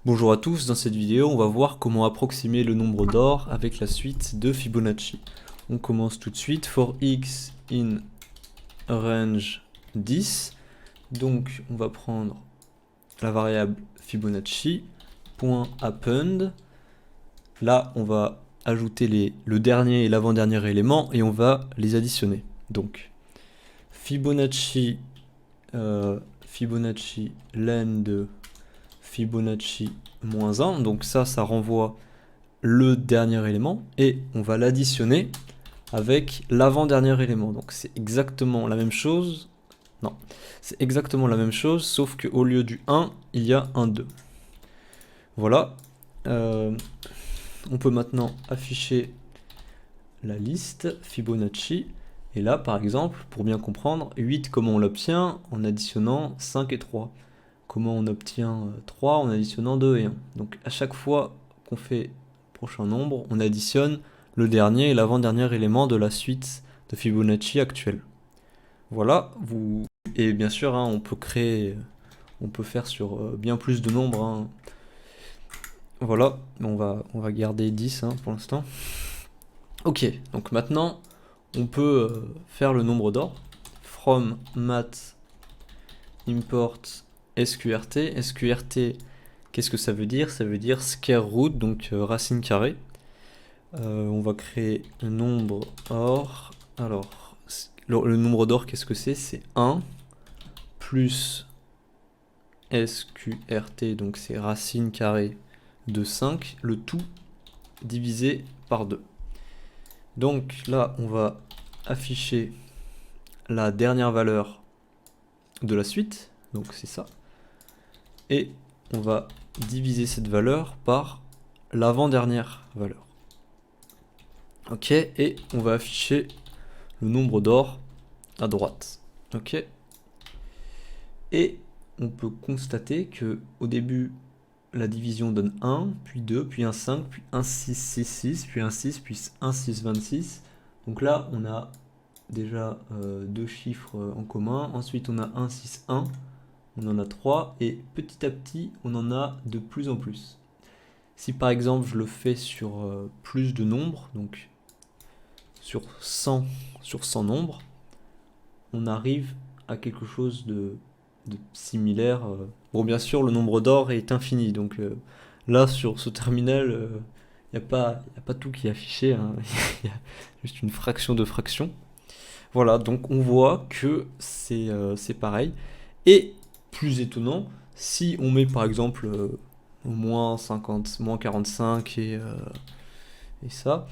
Bonjour à tous, dans cette vidéo on va voir comment approximer le nombre d'or avec la suite de Fibonacci. On commence tout de suite, for x in range 10, donc on va prendre la variable Fibonacci, .append, là on va ajouter le dernier et l'avant-dernier élément et on va les additionner. Donc Fibonacci, Fibonacci len de Fibonacci moins 1, donc ça renvoie le dernier élément, et on va l'additionner avec l'avant-dernier élément. Donc c'est exactement la même chose, non, c'est exactement la même chose, sauf qu'au lieu du 1, il y a un 2. Voilà, on peut maintenant afficher la liste Fibonacci, et là par exemple, pour bien comprendre, 8 comment on l'obtient en additionnant 5 et 3. Comment on obtient 3 en additionnant 2 et 1. Donc à chaque fois qu'on fait prochain nombre, on additionne le dernier et l'avant-dernier élément de la suite de Fibonacci actuelle. Voilà, et bien sûr, hein, on peut faire sur bien plus de nombres. Hein. Voilà, on va garder 10 hein, pour l'instant. Ok, donc maintenant, on peut faire le nombre d'or. From math import sqrt. Sqrt, qu'est-ce que ça veut dire? Ça veut dire square root, donc racine carrée. On va créer un nombre or. Alors, le nombre d'or, qu'est-ce que c'est? C'est 1 plus sqrt, donc c'est racine carrée de 5, le tout divisé par 2. Donc là, on va afficher la dernière valeur de la suite, donc c'est ça. Et on va diviser cette valeur par l'avant-dernière valeur. Ok, et on va afficher le nombre d'or à droite. Ok. Et on peut constater que au début, la division donne 1, puis 2, puis un 5, puis un 6, 6, 6, puis un 6, puis un 6, 26. Donc là, on a déjà deux chiffres en commun. Ensuite, on a 1, 6, 1. On en a 3. Et petit à petit, on en a de plus en plus. Si par exemple, je le fais sur plus de nombres, donc sur 100 nombres, on arrive à quelque chose de similaire. Bon, bien sûr, le nombre d'or est infini, donc là, sur ce terminal, il n'y a pas tout qui est affiché, hein. Il y a juste une fraction de fraction. Voilà, donc on voit que c'est pareil. Et plus étonnant, si on met par exemple moins 50, moins 45 et ça,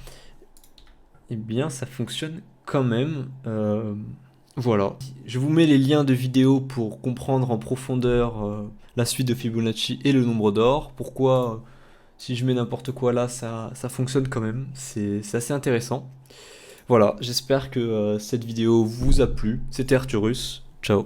eh bien ça fonctionne quand même. Voilà. Je vous mets les liens de vidéos pour comprendre en profondeur la suite de Fibonacci et le nombre d'or. Pourquoi, si je mets n'importe quoi là, ça fonctionne quand même. C'est assez intéressant. Voilà, j'espère que cette vidéo vous a plu. C'était Arthurus. Ciao.